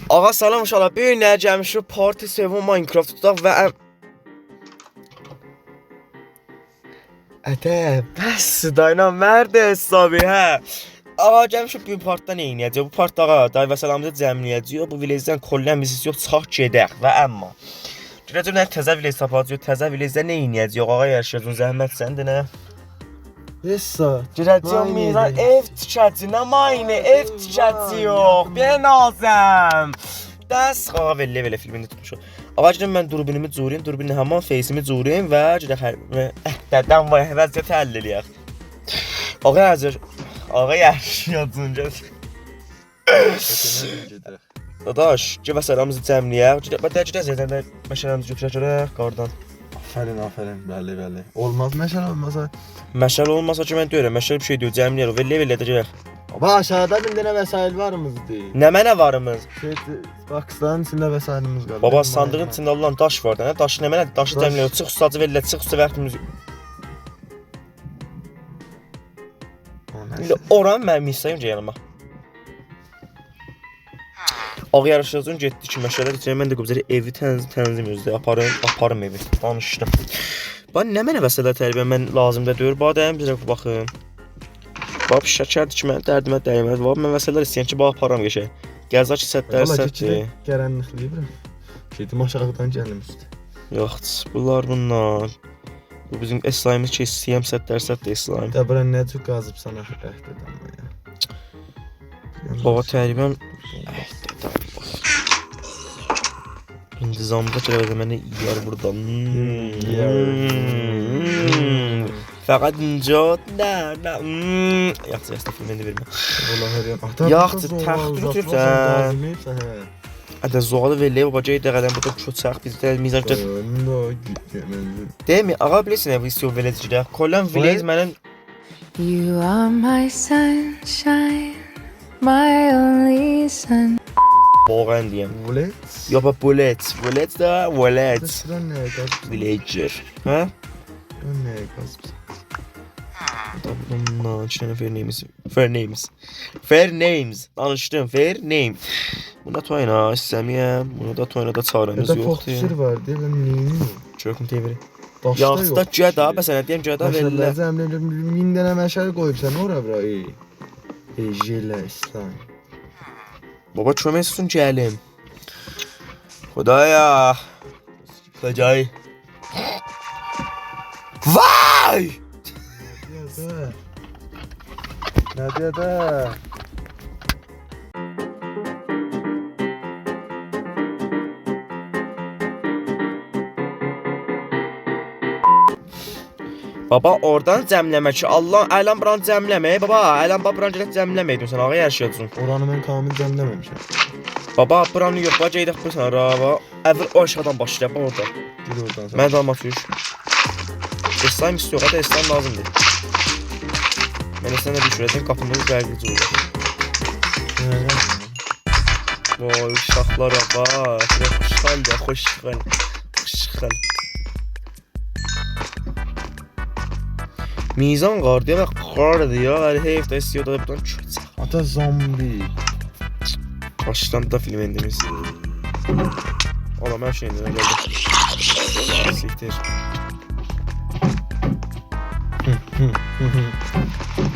Ağa salam inşallah. Bir gün gəlmişik parti sevim Minecraft tutaq və Ətə, bəs dayına mərd hesabı, hə. Ağa gəlmişik bir partda nə edəcək? Bu partda ağa day və salamızı cəmləyəcək. Bu village-dən kolləmimiz yox, çıxaq gedək və amma görəcək nə təzə village tapacağıq. Təzə village-də nə edəcək? Ağa yaşayacağıq, zəhmət səndə nə? Yessa. Girəcək mizan ev tikəcək, nə mayne ev tikəcək. Bir nazım. Dəs ağa belə filmini tutmuşuq. Ağa gedim mən durbinimi cürəyim, durbinlə həman face'imi cürəyim və gedək dədən vay vəziyyəti həll eləyək. Ağa hazır. Ağa yaşayacaq gəl. Dadaş, gəl məsələmizi cəmləyək. Gedək məşələmizi götürək qardan. Aferin, bəli. Olmaz məşəl olmasa. Məşəl olmasa ki mən deyirəm, məşəl bir şey deyil, cəmləyək. Vellə edəcək. Baba aşağıda bir dənə vəsait varımızdı. Nə mənə varımız? Baksdan içində vəsaitimiz qaldı. Baba sandığın içində olan daş var da, nə daşı nə mənə daşı cəmləyək. Çıx ustacı vellə, çıx usta vaxtımız. İndi oran mənim hissəyim yanıma. Ağa yarışacağım getdi ki, məşələlər içində mən də qobzəli evi tənzim özdə aparım evi. Danışdım. Bax nə mənə vəsələr tərbiyə mən lazımda deyir. Bax dəyəm bizə baxın. Bax şəkərdir ki, mən dərdimə dəyməz. Bax mən vəsələr istəyən ki, bax aparam geçək. Gəzək ki, sətlər sətdir. Gərənlikliyim. Şeydim aşağıdan gəlim üstə. Yox, bunlar. Bu bizim eslaimimiz ki, istəyəm sətlər sətdir eslaim. Dəbərə nə çox qazıb sana əhd edəm ya. Baba tərbiyəm İntizamda çərəvədə mənə yiyər buradan. Fəqət incad, nə. Yaxşı, filmini vermə. Yaxşı, təxtir götürürsən. Ədə zoğalı verləyə babacayı dəqədən burada köçək, bizdə mizaj gəl. Deymi, ağa bilirsin evi istiyor veləcəkdə. Kollən veləcək mənim. You are my sunshine, my only sun. Boğan deyəm. Bulet? Yox, bullet. Bullet da, wallet. Sıra nəyə qazıb? Villager. Hə? Sıra nəyə qazıb? Bundan iki dənə fair names. Danışdım, fair name. Buna toyna istəmiyəm. Buna da toyna da çarəmiz yoxdur. Fokusir var, deyiləm, neyini? Çöküm tevri. Daşda yox. Yaxşı da gəda, məsələn, deyəm gəda verirlər. Məşəllər, 1000 dənə məşəl qoyubsan, ora bura, jelə, İslam. Baba kömək etsin gəlim. Xudaya. Xocay. Vay! Nədir də? Baba oradan cəmləmə ki, Allah ələn buranı cəmləmə. Baba, ələn buranı gələk cəmləmə sən ağa yaşayacaqsın. Oranı mən kamil cəmləməmişəm. Baba, buranı yox, baca gedək bu sən rava. Əvvəl o aşağıdan başlayaq orada. Gir oradan sən. Mən dalma tuş. Eslam istiyor, hadi Eslam lazımdır. Mən Eslam'da düşürəcəm, qapımızı bərqici olur. Vay, uşaqlara bax. Xoşxal. Mizan qardiya və qardır ya, hələ heyfdə istiyor da buradan köçək. Ata zombi. Başdan da film endimiz. Ola, mən şey endimə gəldim. Siktir.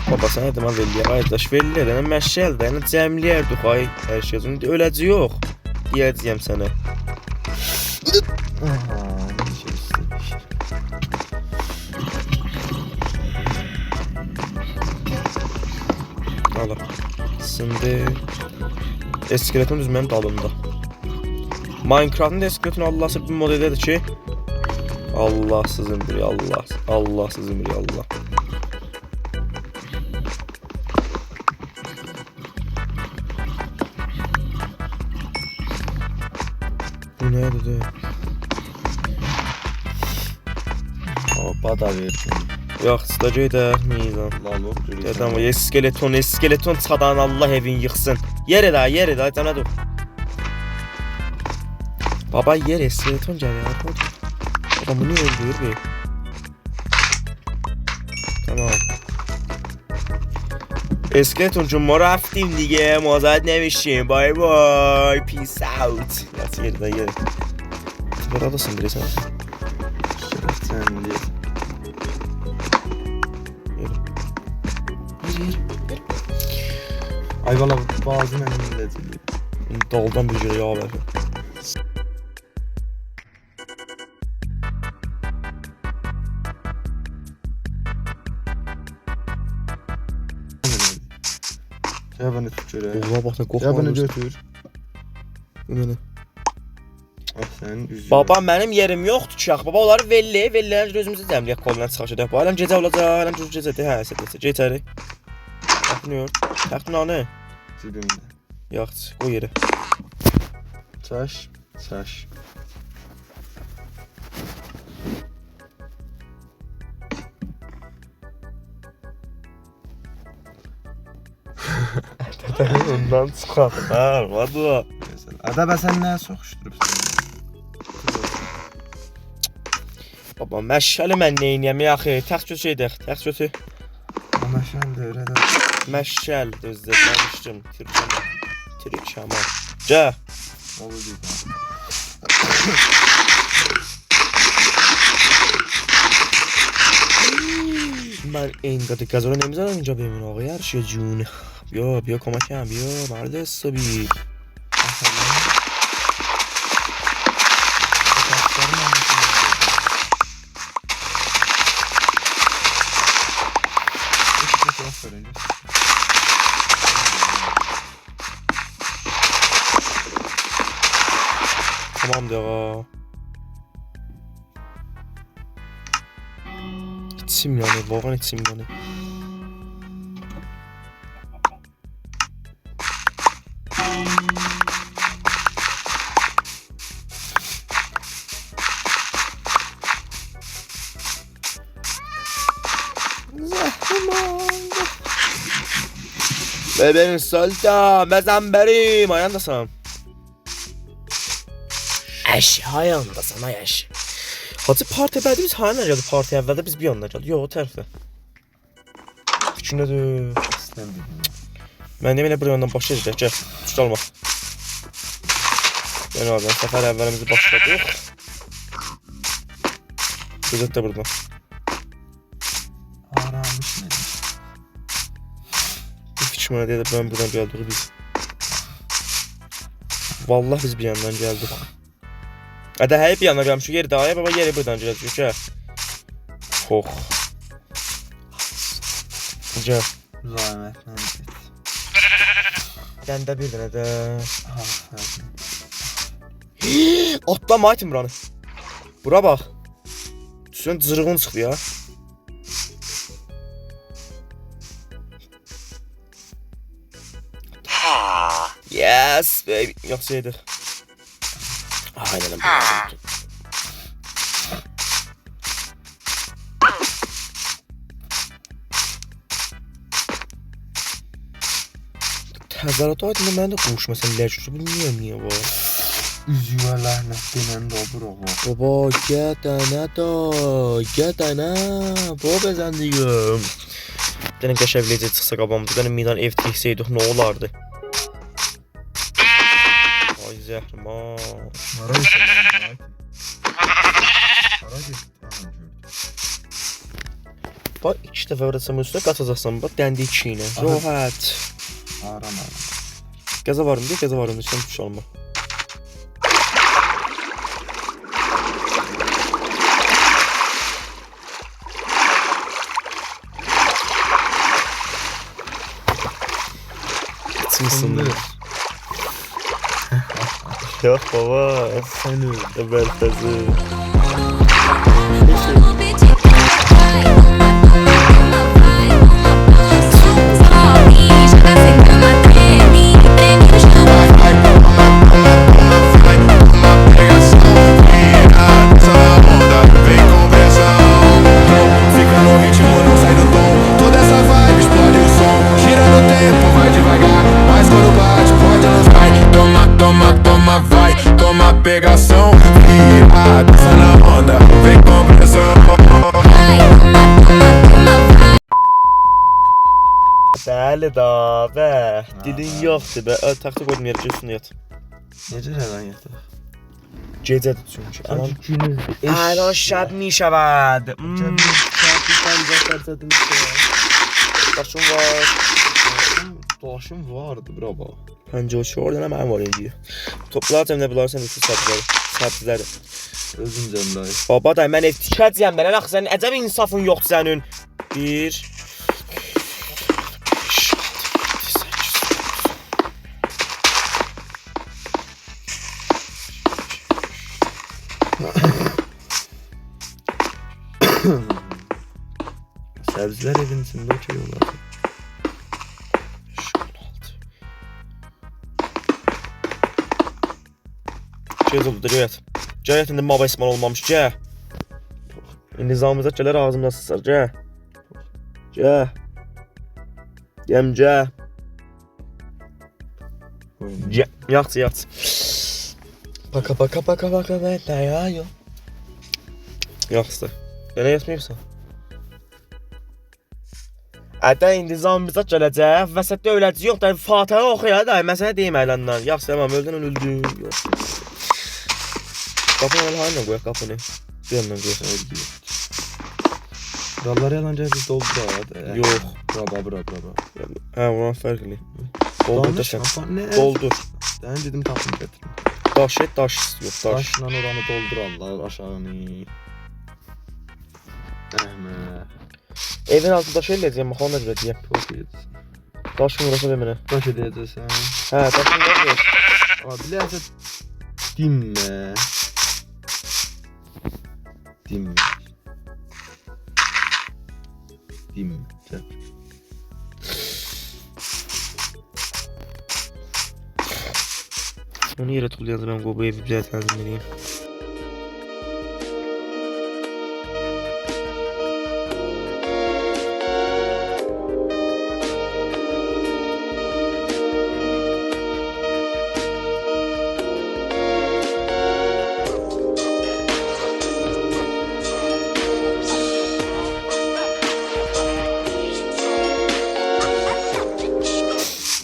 Baba, sənə demək veliyyə, aydaş veliyyə, dənə məşəl, dənə cəmliyərdik, ay, hər şey özünü, öləci yox, deyəcəyəm sənə. Ala, şimdi eskeleton düz mənim dalımda. Minecraft'ın da eskeleton Allah'sı bir modelidir ki, Allahsızın biri Allah, Allahsızın biri Allah. Bu ne dedi? Hoppa da verdim. Yox, çıxacaq da mizan. Lalo. Dedəm o skeleton çıxadan Allah evin yıxsın. Yer elə, cana dur. Baba yer skeleton gəlir. Baba bunu öldürür be. Tamam. اسکلتون ما رفتیم دیگه، مازد نمیشیم. بای بای، پیس اوت. Nasıl yeri dayı? Sen oradasın birisi. Sen de. Ay valla bazı mənim də deyil. Daldan bir şey haber. Ya bana tut şöyle. Oğluna bak ne Ya bana kokmamış. götür. Ününü. Ah sen üzülme. Baba mənim yerim yoxdur ki, baba onları velləyə özümüzü dəmləyək qolundan çıxacaq. Hələm gecə olacaq, hələm gecədir, hə, səsə. Gecəri. Baxmıyor. Təxtin anı. Cibimdə. Yaxşı, qoy yerə. Çaş, çaş. Ondan çıxaq. Hə, valla. Ada bə sən nə soxuşdurubsan? Baba məşəli mən neyniyəm yaxı? Təxt götürək, təxt götür. Amma sən də öyrədə. Məşəl düzdür, danışdım. Türkçəmə. Gə. Olur deyil. من اینقدر گازو رو نمیذارم اینجا بمونه آقای ارشد جون. بیا کمکم، بیا مرد حسابی. Tamamdır ağa. İçim yanır, vagan içim yanır. Bebeğim solda, bezem berim, ayağındasın. Eş, ayağındasın, ay eş. Hacı parti bədi biz hayana gəldi, parti əvvəldə biz bir yanına gəldi. Yox, o tərəfdə. Fikrinədir. Mən demək elə bir yandan başlayacaq, gəl, tutalma. Yəni abi, səfər əvvəlimizi başladıq. Gözət də buradan. Aramış nədir? Bir fikrimə deyə də ben buradan gəldik biz. Vallahi biz bir yandan gəldik. Hədə həyə bir yana gəlmişik, yeri daha baba yeri buradan gəldik, hə. Xox. Gəl. Zahmətlə get. Gəndə bir dənə də. Ha, hə. Atlama item buranı. Bura bax. Düşün cırığın çıxdı ya. Yes baby. Yoxsa yedik. Aynen öyle. Təzərrüat aydın mən də qovuşmasam ləcücü bilmirəm niyə var. Üzüyə lənət denən də olur oğlu. Baba gədənə baba bəzəndiyim. Bir dənə qəşəvləcə çıxsa qabamızda, bir dənə midan ev tiksəydik nə olardı? Ay zəhriman. Hara getdin? Hara getdin? Bax 2 dəfə vurasam üstünə qaçacaqsan, bax dəndi 2 ilə. Rahat. Arama. Qəza varım deyə qəza varım deyə tuş alma. İçmisin. Yok baba. Sen öl. Belfezi. Pegação, vira, dança na onda, vem com pressão. Bəli da, bə. Dilin yoxdur bə. Taxta qoydum yerə üstünə yat. Necə yalan yataq? Gecədir çünki. Anan günü. Əlan şəb mi şəbəd? Daşım var. Daşım vardı bravo. Pəncə o şey oradan mənim var indi. Toplar cəmlə bilərsən üstü səbzləri. Özün cəmdayı. Baba da mən ev tikəcəyəm mən. Axı sənin əcəb insafın yoxdur sənin. 1 Səbzilər evin içində okey olardı. 16. Göz oldu da göyət. Göyət indi maba ismal olmamış gə. İndi zamızat gələr ağzımda sısar gə. Gə. Deyəm gə. Gə. Yaxçı yaxçı. Paka paka paka paka və dayayo. Yaxçı. Yenə yatmayıbsan. Ədə indi zamizat gələcək, vəsətdə öləci yox da Fatihə oxuya da, məsələ deyim ələndən. Yaxşı, tamam, öldün, öldü. Qapını elə haline qoyaq, qapını. Bir yandan qoyaq, öldü. Buraları yalancaq biz doldu da. Yox. Bura. Hə, ulan fərqli. Doldur dəsən. Ne? Doldur. Ben dedim tapını getirin. Daş et, daş yox, daş. Daşla oranı doldurarlar aşağını. Evin altı daş eləyəcəyəm, baxan da deyəm. Çok iyidir. Daşın burası demine. Daş edəcəksən. Hə, daşın burası. Ama bilərsə dinmə. Dinmə. Gel. Onu yerə tullayacaq, mən bu evi bizə tənzim edeyim.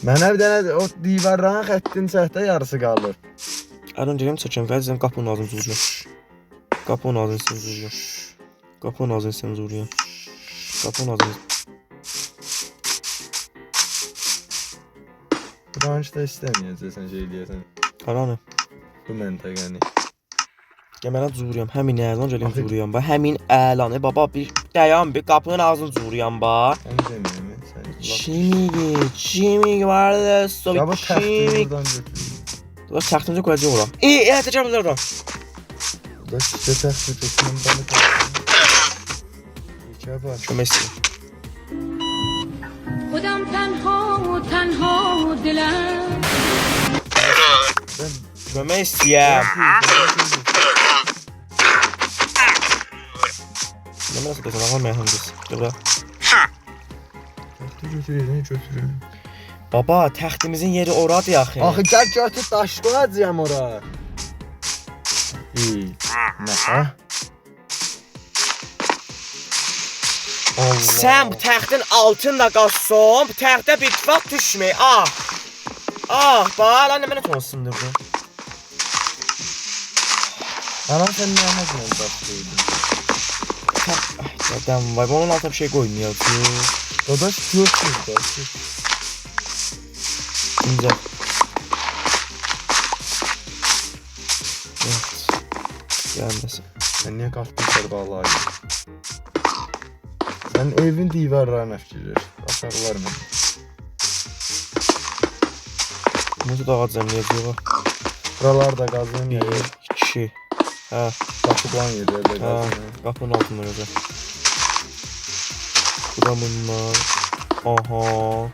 Mənə bir dənə o divarların xəttin səhdə yarısı qalır. Ərən gələm çəkəm, vəzən qapının ağzını zuruyam. Qapının ağzını zuruyam. Qapının ağzını zuruyam. Qapının ağzını. Branşda istəməyəcəksən şey eləyəsən. Haranı? Bu məntəqəni. Gəmənə zuruyam, həmin əlan gələm zuruyam ba. Həmin əlanı baba bir dayan bir qapının ağzını zuruyam ba. Onu deməyəm. Çimik vardı, Ya bu sobi təxtini çimik. buradan götürün. Dur, təxtimizə qoyacaq ora. Təcəm buradan. Burada şişə təxti götürün bana təxti. İçə var. Kömək istəyim. خودم تنها و تنها و دلم Kömək istəyəm. Nə mənə satacaq, ağam mühəndis. Dobra. Təxti götürün, götürün. Baba, təxtimizin yeri oradır axı. Axı gəl götür daş qoyacağam ora. Nə ha? Allah. Sən bu təxtin altında qalsın, bu təxtə bir tifaq düşmə. Ah. Ah, bax, lan mənə tonsundurdu. Anam sən nə hazırlan daş qoydun? Zaten vay, onun altına bir şey koymayacağım. Dadaş götür daş. İnce. Evet. Gelmesin. Sən niyə qalxdın Kərbəlayı? Sən evin divarlarına fikirləş. Aşağılar mı? Nasıl dağıtacağım diyeceğim. Buralar da qazın 1, yeri. 2. Ha, Daşıqlan yerlərdə ha. qazın. Kapının altında yazar. Bu da bunlar. Aha.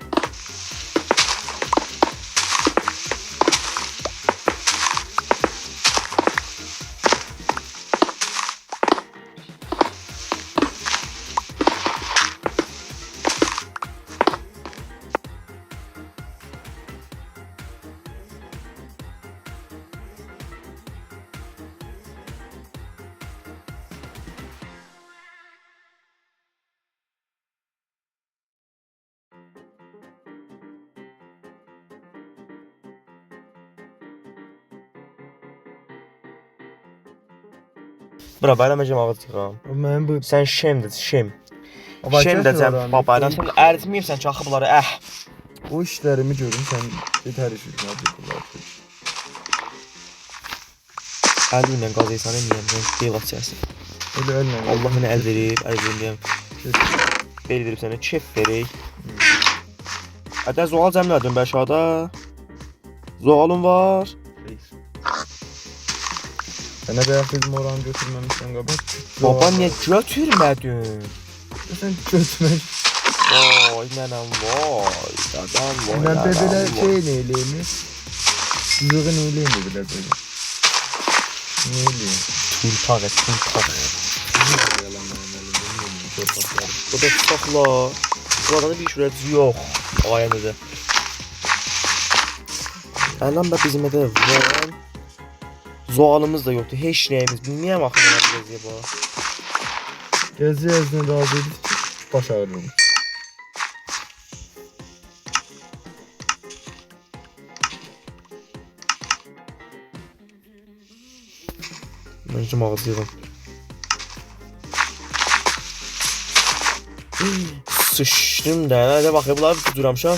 Bura bayramacım ağzıyam. Mənim bu Sən şemdir, şem. Avakar Şem də cəm adam, babayla sən əritməyibsən ki, axı bunları o işlərimi görüm sən yetər iş üçün bunlar. Əli ilə qaz esan eləyəm, qeyğat çəksin. Elə əllə. Allah mənə əl verib deyəm. Bel verib sənə, kef verək. Hətta zoğal cəmlədin bə aşağıda. Zoğalın var. Sənə də bizim oranı götürməmişsən qabaq. Baba niyə götürmədin? Sən götürmək. Vay nənəm vay, dadam vay. Mən belə şey eləyim. Yığın eləyim belə belə. Ne eləyim? Tultaq et, tultaq. Bu da tutaqla. Buradan bir şuracı yox. Ayənədə. Ələn bə bizim edə var. Zoğalımız da yoxdur, heç nəyimiz. Bilməyəm axı nə gəziyə bu. Gəziyə əzinə razı edib baş ağrırım. Məncəm ağzıyım. Sıçdım da, nədə baxı, bunları tuturamışam.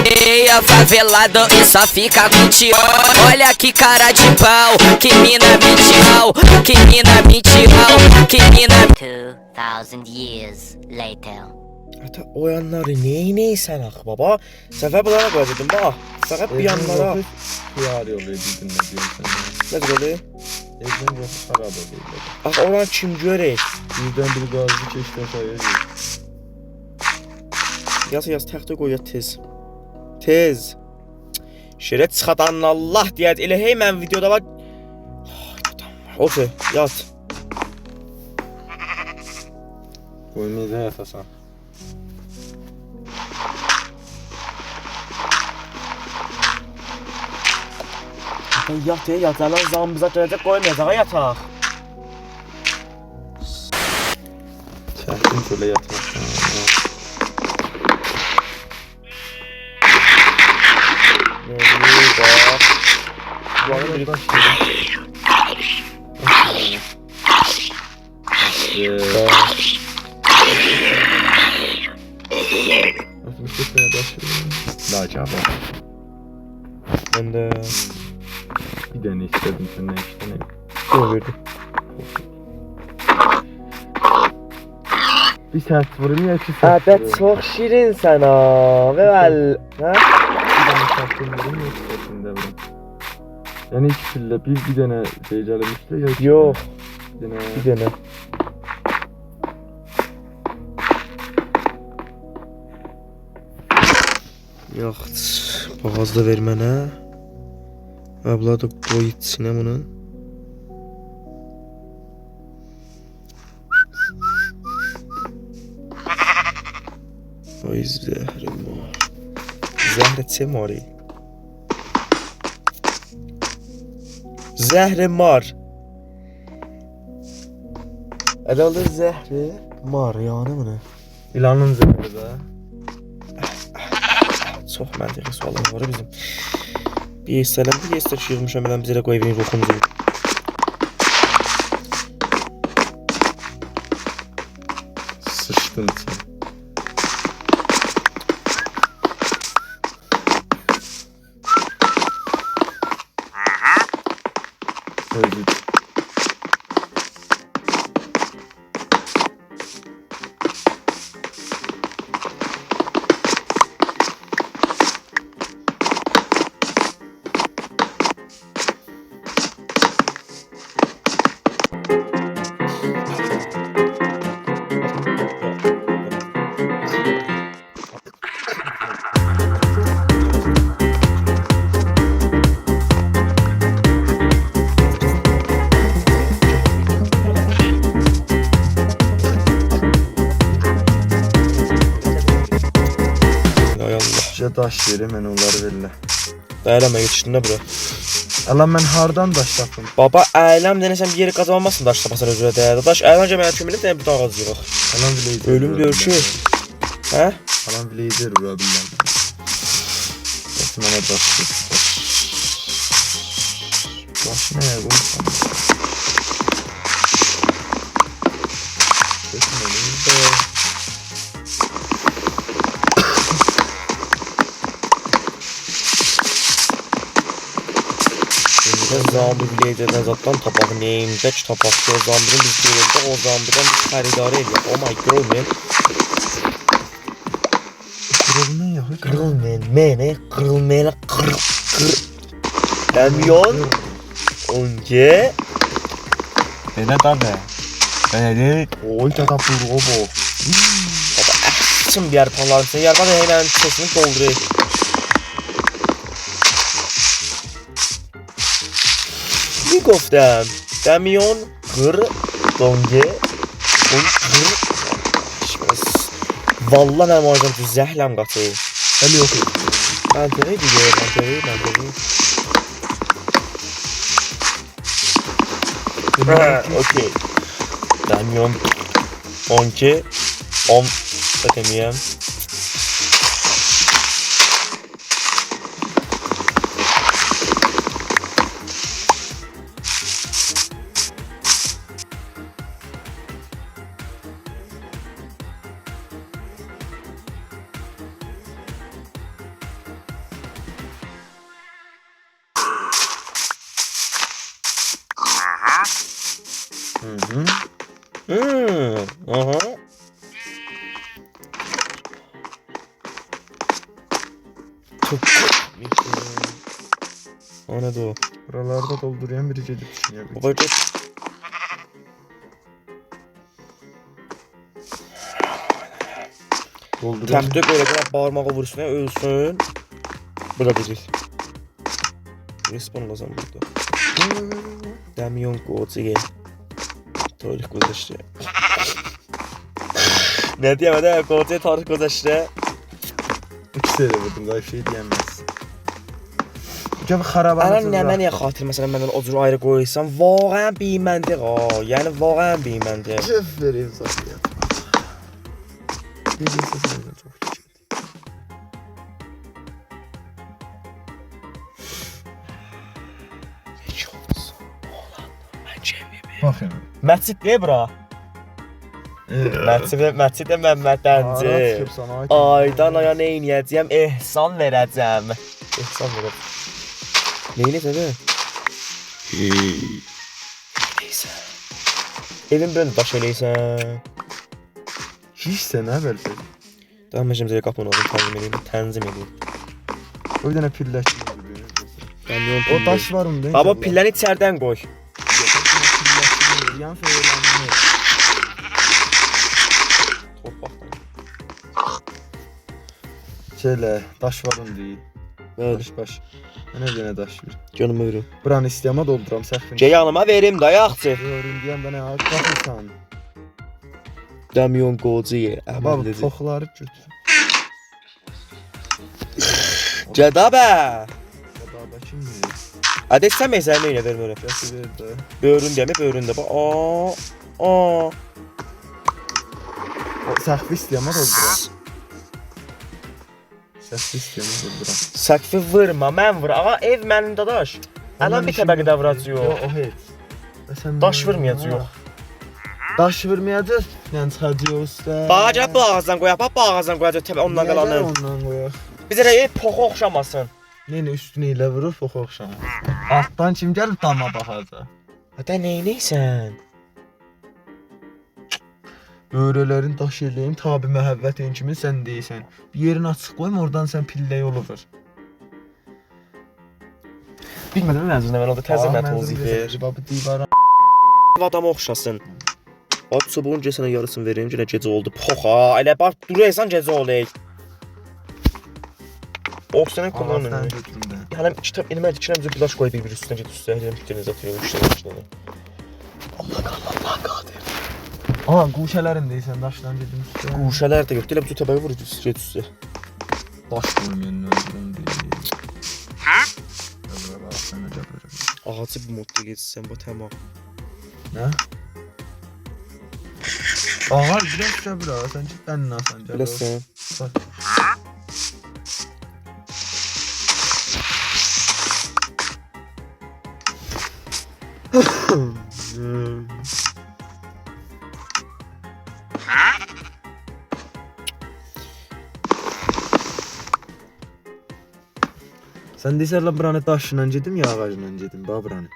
Ei, favelado e só fica com tio. Olha que cara de pau, que mina mentiral, que mina mentiral, que mina. 2,000 years later. Hətta o yanları neynəysən axı baba? Səfər bunlara qoyacaqdım bax. Fəqət bir yanlara. Xiyar yolu edirdin nə deyirsən. Nədir böyle? Evdən yox xarab oldu. Axı oran kim görək? Birdən bir qazı keçdi aşağıya. Yaz təxtə qoy tez. Tez. Şerə çıxadan Allah deyət. Elə hey mən videoda var. Otur, yat. Qoymayacaq yatasan. Yat, yatlarla zamımıza gələcək qoymayacaq, yataq. Çəkdim şöyle yatmışsan. Buranın biri Lacaba. Ben de Bir dene istedim senden iki tane. ne verdi? Bir sert vurayım ya iki Ha, sert da çok şirin sen ha. Ver. Ha? Bir tane sert vurayım ya iki sertini de vurayım. Yani iki fille bir tane seyircilerim üstte ya iki Yok, tane. bir dene. Yok, boğazda ver mənə. Abla da qoy içsinə bunu. Ay zəhrim var. Zəhri çim var. Zəhrim var. Herhalde zəhri var yani bunu. İlanın zehri de. Çox məntiqli suallar var bizim. Bir hissələm, bir hissələr yığmışam, mən bizə qoy verin ruhumuzu. Sıçtın sen. Özür. Ay Allah. Bizə daş verir, mən onları verirlər. Dayanama yetişdin də bura. Allah mən hardan daş tapım? Baba ələm denəsəm bir yeri qazanmazsın daş tapasan özünə də. Daş ələnəcə mənə kömürlük də bir dağ azıyıq. Alan villager. Ölüm görüşü. Hə? Alan villager vura bilməm. Bəs mənə daş ver. Daş nə qoysan? Zambi villagerdən zaddan tapaq neyimdə ki tapaq ki o zambinin biz görüldü o zambidən biz xəridarı ediyor. Oh my god man. Kırılmıyor ya. Kırılmayan mene kırılmayana kır. Demiyon. Önce. Belə da be. Belə. Oy çatapır o bu. Baba açın bir yer panlarım seni. Yer bana hemen sesini doldurayım. Bir گفتم دمیون kır donge kır Vallahi mənim ağacım düz zəhləm qatır. Əli yox. Məntəqə deyir, məntəqə. Okey. Damion 12 10 ötemeyem. Aha. O ne o? Buralarda dolduruyan biri gedib düşünüyor. Baba git. Dolduruyan. Təxtə qoyacaq, bağırmağa vursun, ölsün. Bu da değil. Respawn lazım burada. Damion Godzilla. Tarih گذشته. Ne diyeyim de Godzilla tarih گذشته. İki sene vurdum daha bir şey diyemezsin. Çünkü xarabanı Anan nə mənə xatir məsələn məndən o cür ayrı qoysan, vaqəən beyməndi ha. Yəni vaqəən beyməndi. Cef vereyim zaten ya. Bilirse senden çok küçük. Heç olmasa oğlan mən cəmimi. Bakın. Məscid ne bura? Məscid Məmmədənci. Aydan aya nə edəcəm? Ehsan verəcəm. Ehsan verəcəm. Neynəsə də? Neysə. Evin böyle baş eləysən. Hiç sen ne versin? Daha mən şimdi qapını oğlum tənzim edeyim. O bir tane pilleşim. O O taş var mı? Baba pilləni içərdən qoy. Yan söylenmiyor. Torpaqdan. Şöyle taş var mı değil. Bəli. Baş. Ne gene taş bir. Canımı verim. Buranı isteyama dolduram səhvin. Ceyhanıma verim dayaqçı. Görün deyəm də nə qalxırsan. Damion Godzilla. Baba toxları götür. Cədabə. Baba kimdir? Hadi sən məsələni elə vermə öyle. Gətir ver də. Böyrün dəmi böyründə bax. Aa. O səhvi isteyama dolduram. Səhvi isteyama dolduram. Səkfi vurma, mən vur. Ağa ev mənim dadaş. Ələn bir təbəqədə vuracaq. Yox, o heç. Daş vurmayacaq. Daş vurmayacaq. Yəni çıxacaq usta. Bağa gəlib bu ağızdan qoyaq, bax bu ağızdan qoyacaq təbə ondan qalanı. Ondan qoyaq. Biz elə poxu oxşamasın. Nenə üstünə ilə vurub oxu oxşamaz. Altdan kim gəlib dama baxacaq? Hətta neynəysən? Böyrələrin daş eləyim, tabi məhəbbətin kimi sən deyirsən. Bir yerini açıq qoyma, oradan sən pillə yolu vur. Bilmədim mənzuruna mən orada təzə mətozif ver. Baba divara. Adamı oxşasın. At çubuğun sənə yarısını vereyim, yenə gecə oldu. Poxa, elə bax duraysan gecə olay. Oksijen kullanın. Hələm kitab elmə dikirəm bir flash qoy bir üstünə get üstünə. Hələm fikrini atıyorum işləmişlər. Allah qadir. Aha, quşələrin deyirsən, daşdan gedim üstə. Quşələr də yoxdur. Elə bu təbəyə vur get üstə. Daş koymayanın öldürün değil. Dobra, bak sen ne yapacak? Ağacı bir modda geçsən bu tamam. Ne? Ağır biraz cəbra, sən cidden nasan cəbra. Biləsən. Bak. Sən desərlə buranı daşla gedim ya ağacla gedim, bax buranı.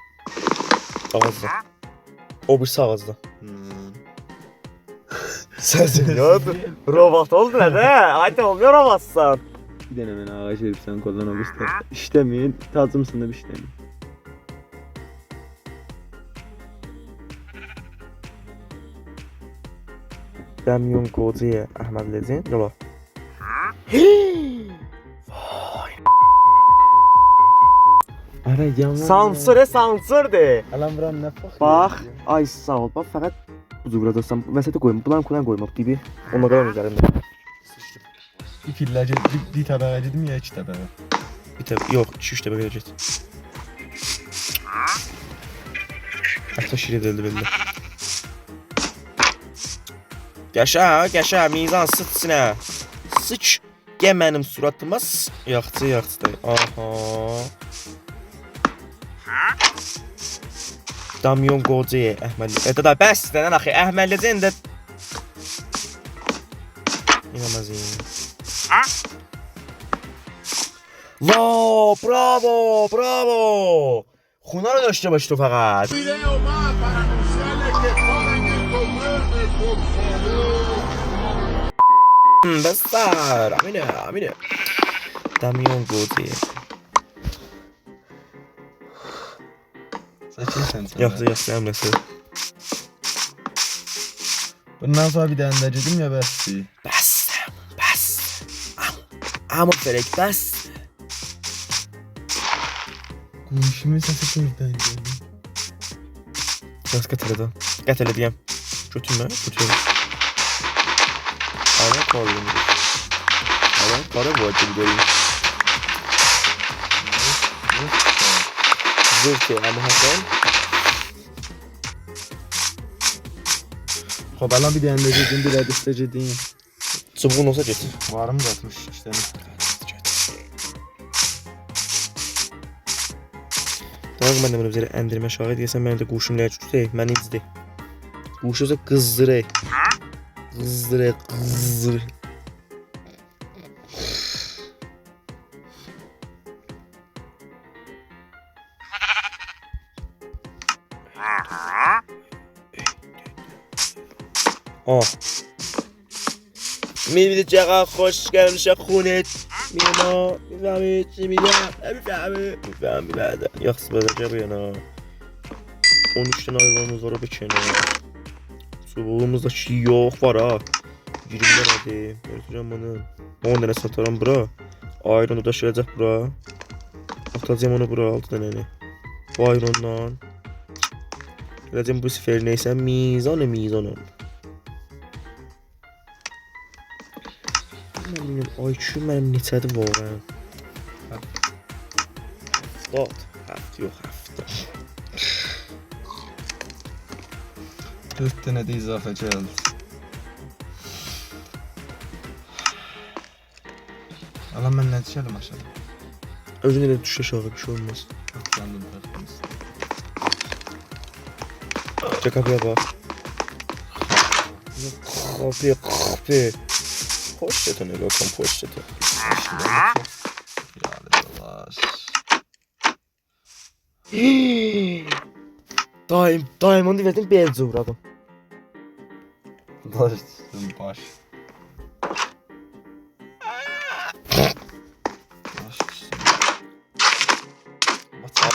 Ağacda. O birisi ağacda. Hmm. Səsin yoxdur. Robot oldun hə? Haydi olmuyor robotsan. Bir dənə mən ağac verib sən qoldan o üstə. İşləməyin, tacımsın da bir işləməyin. Dəmyon Qocuya Əhməd Lezin. Yola. Ara yaman. Sansırdır. Alan buranı nə fəxr. Bax, ay sağ ol. Bax fəqət bu cüqradasam. Vəsətə qoyum. Bulan kulan qoymaq gibi. Ona qalan üzərində. Bir pilləci, bir təbəqə dedim ya, iki təbəqə. Bir təb yox, 2-3 təbə verəcək. Hətta şir edildi belli. Qəşə, mizan sıç sinə. Sıç. Gəl mənim suratıma. Yaxçı da. Aha. Damyon Qocuya Əhməd. Da bəs də axı Əhməd Lezin də. İnanmazım. Bravo. Xuna رو داشته باش تو فقط. بستر امینه Damyon Qocuya. Saçın sən. Yaxşı, əmləsi. Bundan sonra bir dənə də dedim ya, bəsdir. Bəs. Amma fərək bəs. Qonşumun səsi buradan gəldi. Biraz qətələdən. Qətələdiyəm. Götürmə. Ana qaldım. Ana qara vacib deyil. Zırtı amma Hasan. Xoş, alan bir dənə də dedim, bir də üstə gedin. Çubuğun olsa getir. Varım da 62 dənə. Tamam, mən də bunu bizə endirmə şahid deyəsən, mənim də quşum nəyə tutdu, məni izdi. Quş olsa qızdırı. میبینید چقدر خوشگل میشه خونت میما میفهمی چی میگم میفهمی بعد یخص بدəcək bu yana 13 tane hayvanımız var o bir kenar çubuğumuzda şey yok var ha 20 tane götüreceğim bunu 10 tane satarım bura ayranı da daşıyacaq bura atacağım onu bura 6 tane bu ayrandan geleceğim bu sefer neyse mizanım Mənim IQ mənim neçədir varım? 4, 7 yox 7. 4 dənə də izafə gəldi. Alan mən nə düşəlim aşağı? Özün elə düş aşağı bir şey olmaz. Yandım tərəfimiz. Gəl qapıya bax. Qapı. Hoş geldin Elokan, hoş geldin. Yani dolaş. Diamond'u verdim, belcə uğradım. Daşsın baş.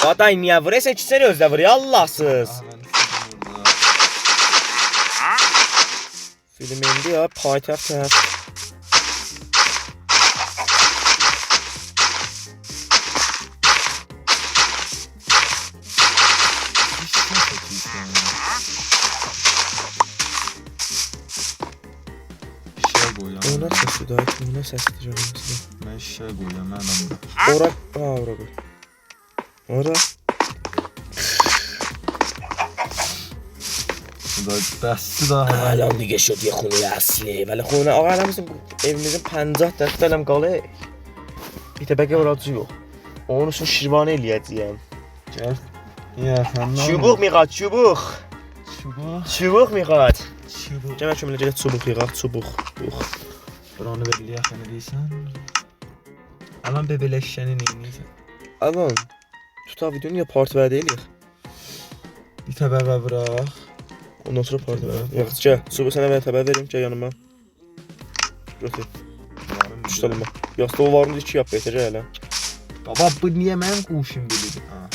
Aday niyə vurırsan ki, sən özdə vur, Allahsız. Film indi ya, paytaxt tərəf. Ona səsi də, ona səsi də canım sizə. Mən şey koyuyorum ben. Ora, ora koy. Ora. Bu da bəsdir daha. Alam دیگه شد یه خونه اصلی ولی خونه آقا الان bizim evimizin 50 dəst dələm qalı. Bir təbəqə oracı yox. Onun üçün şirvanə eləyəcəyəm. Gəl. Ya sən nə? Çubuq miqat, çubuq. Çubuq. Çubuq miqat. Çubuq. Gəl kömlə gəl çubuq yığaq, çubuq. Buranı belliyə xəni deyirsən. Alan bebeleşşəni neyiniysən? Alan. Tuta videonu ya part vədə eləyək. Bir təbəqə bıraq. Ondan sonra part vədə. Yox, gəl. Çubuq sənə mən təbə verim, gəl yanıma. Götür. Tutalım. Yastığı varını 2 yap betəcək hələ. Baba bu niyə mənim quşum bilir? Aha.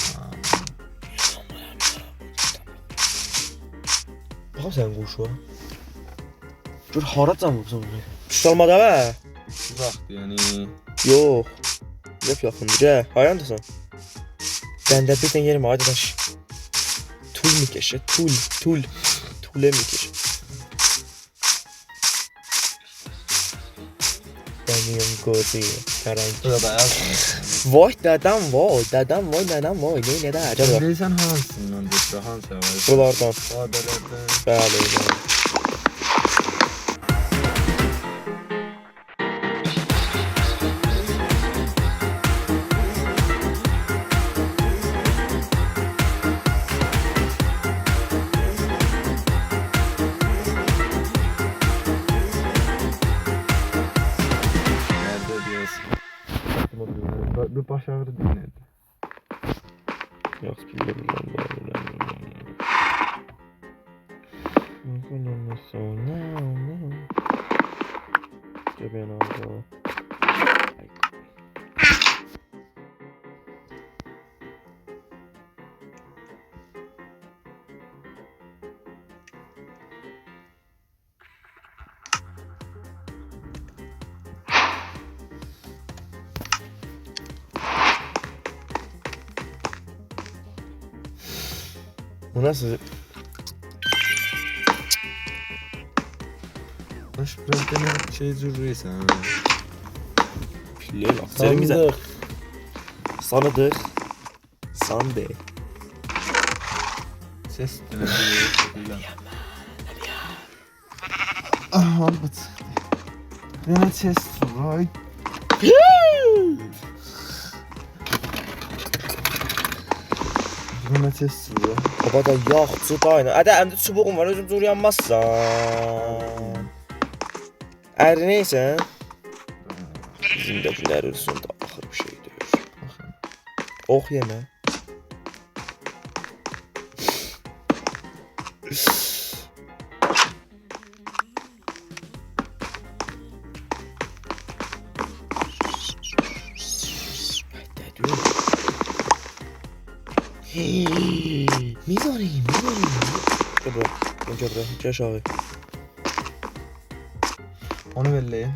Bax sən quşu. Gör haracan vursan bunu. Tutalmadı bə. Uzaqdır yəni. Yox. Yox yaxındır. Gəl. Hayandasan? Bəndə bir dənə yerim hadi daş. Tul mi keşə? Tul. Tule mi keşə? Benim gözü karanlık. Burada da yaz. Vay dedem vay, dedem vay, dedem vay. Ne de acaba? Deyirsən hansından deyirsən, hansı var? Buralardan. Babələrdən. Bəli. Nerede diyorsun? Bir baş ağrı değil nerede? Yok bilmiyorum. Göbeğini aldı. Bu nasıl? Baş biraz dene şey zürreysen ha. Pille bak. Serimize. Sanıdır. Sande. Ses dene diyor. Aha bu çıktı. Dene ses right. Dene ses ya. Baba da yaxçı da aynı. Hadi əndə çubuğum var, özüm dur yanmazsan. Neyse. Bizimdekiler arasında axır bir şeydir. Ox yeme. میذاری Gel gel aşağı. Onu belleyim.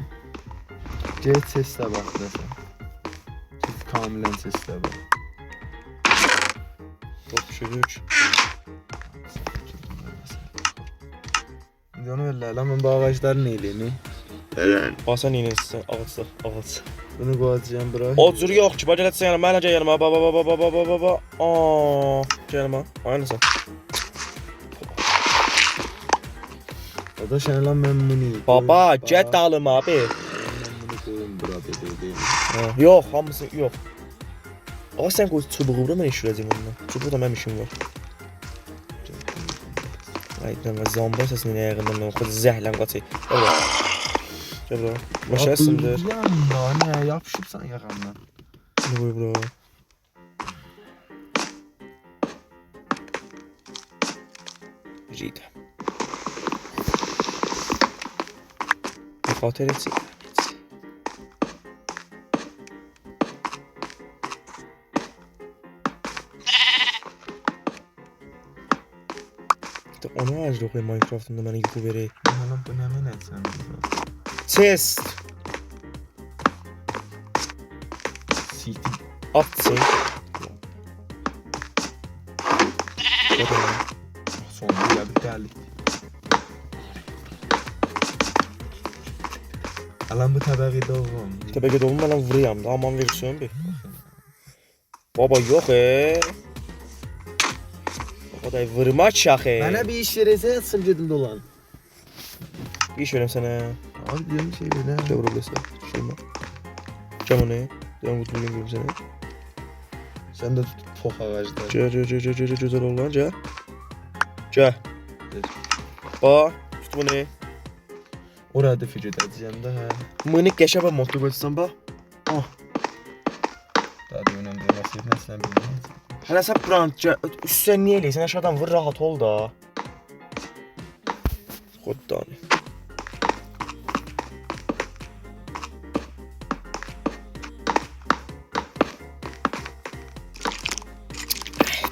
C sesle bak mesela. Ses kamilen sesle bak. Çok bir şey yok. Şimdi onu belleyim lan ben bu ağaçların iyiliğini. Basan iğnesi ağaç. Bunu koyacağım bırak. Otur yok ki bacı etsen yanıma ben yanıma baba. Gel yanıma. Aynısı. O da şey lan ben bunu. Baba get dalım abi. Ben bunu koyayım bura dedi. Yok hamısı yok. Ama sen koy çubuğu ben işleyeceğim onunla. Çubuğu da benim işim var. Ay deme zamba sesini ne yakından ben koy zehlen kaçay. Evet. Gel bro. Başlasındır. Yanında ne yapışıpsan yakamdan. Ne koy bro. Rida. خاطر چی؟ تو ona از روی ماینکرافت'ın da bana yıkı veri. Lan bu ne men etsen. Test. Siktir. Atsın. Sonunda bir geldik. Alan bu təbəqi doğum. Təbəqə doğum mən vuruyam da, aman versiyon bir. Baba yox Baba da vurma çax Mənə bir iş verəsə yatsın gedim dolan. Bir iş verəm sənə. Abi deyim şey belə. Gəl bura biləsə. Şeymə. Cəm onu. Deyəm qutulun görüm sənə. Sən də tut pox ağacda. Gəl, gözəl ol lan, gəl. Gəl. Gəl. Bax, tut bunu. Orada fikir edəcəyəm də hə. Mını qəşəbə modda qoysan bax. Oh. Daha da önəmli nasıl etməsən bilmirəm. Hələ sən buranı üstsən niyə eləyirsən? Aşağıdan vur, rahat ol da. Xoddanı.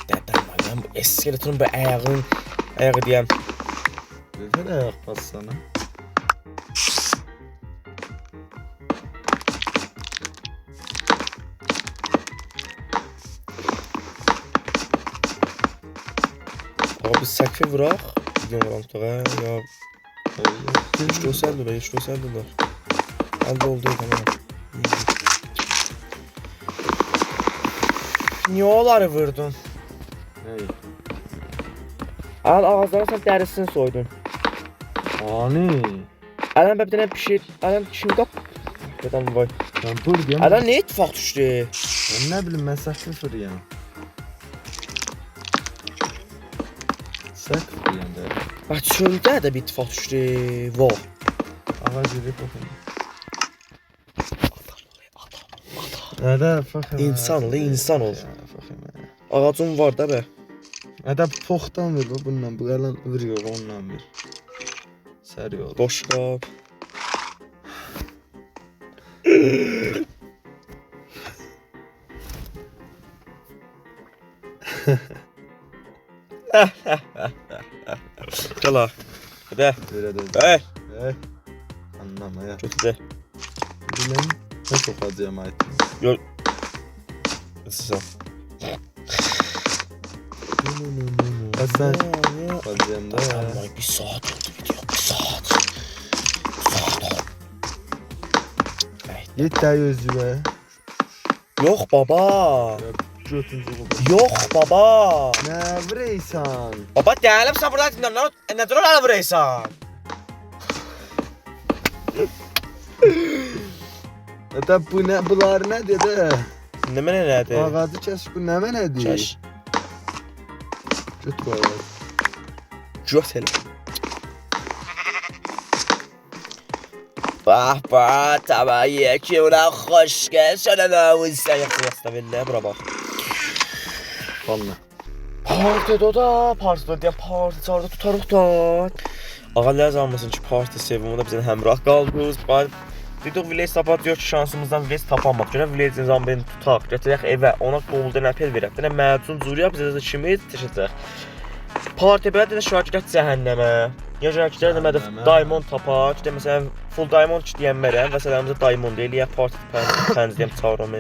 Dədəm var, mən bu eskeletonun bu ayağı deyəm. Gözəl ayaq bassana. Abi səkfi vuraq. Gidiyorum vuram tutağa. Ya hiç gösterdiler, hiç gösterdiler. Elde oldu tamam. Niye onları vurdun? Hey. Al ağızlarına sen dərisini soydun. Ani. Ələn bir dənə pişir. Ələn şimdi qap. Gedəm vay. Sən dur deyəm. Ələn ne ittifaq düşdü? Mən nə bilim mən səhv fırıyam. Səhv fırıyam da. Bax çöldə də bir ittifaq düşdü. Vo. Ağac yeri baxın. Nədə fəxr. İnsan ol, insan ol. Fəxr. Ağacın var da bə. Nədə poxdan ver bu bununla bu yalan vuruyor onunla ver. Səri ol. Boş qap. Gəl ha. Hadi. Verə də. Hey. Hey. Anlamaya. Götür. Bilən nə çox acıyam aytdım. Gör. Sağ. Sən acıyam da. Vallahi bir saat oldu video. Bir saat. Yet də özüvə. Yox baba. Götün zuğu. Yox baba. Nə vureysan? Baba dəlim sən burada nə dur ala vuraysan? Nədə bu nə bunlar nədir də? Nə mənə nədir? Ağacı kəs bu nə mənədir? Çəş. Götür ağac. Götür. Bah, tabağı yeki ulan xoş gəl. Şöyle namusa yaxşı billah bura bax. Valla. Partidə da, partidə deyəm, parti çağırdı tutarıq da. Ağalar zanmasın ki, parti sevimində bizə həmrah qaldınız. Dedik village tapat diyor ki, şansımızdan village tapamadık. Görə village zambeni tutaq, gətirək evə, ona golden apple verək. Dənə məcun zuriya bizə də kimi təşəcək. Parti belə də şagird cəhənnəmə. Ya şagird demədə diamond tapaq, ki məsələn full diamond deyənmərəm və sələmizə diamond eləyək, parti pəncləyəm çağıram.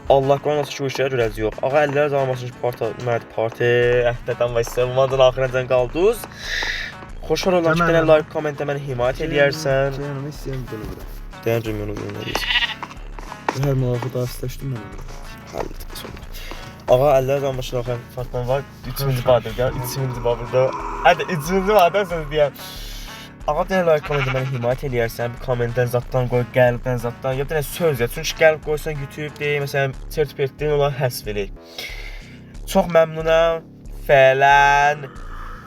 Allah qoyun nasıl şu işlər görəz yox. Ağa əllər zalmasın ki, parti əhdədən və sevmandan axırıncan qaldınız. Xoşlar olan ki, dənə like, kommentə mənə himayət eləyərsən. Canım istəyəm bunu bura. Deyəncəm yonu görməliyik. Hər məlaqı daşlaşdım mən. Həll etdik sonra. Ağa əllər zalmasın axırın farkdan var. 3-cü badır gəl, 3-cü badır. Hədə 3-cü badır söz deyəm. Ağa dənə like, kommentə mənə himayət eləyərsən. Bir kommentdən zaddan qoy, qəlbdən zaddan. Ya bir dənə söz ya. Çünki qəlb qoysan YouTube deyək, məsələn, sertifikatdan olar həsv eləyik. Çox məmnunam. Fələn.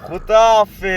Xudafiz.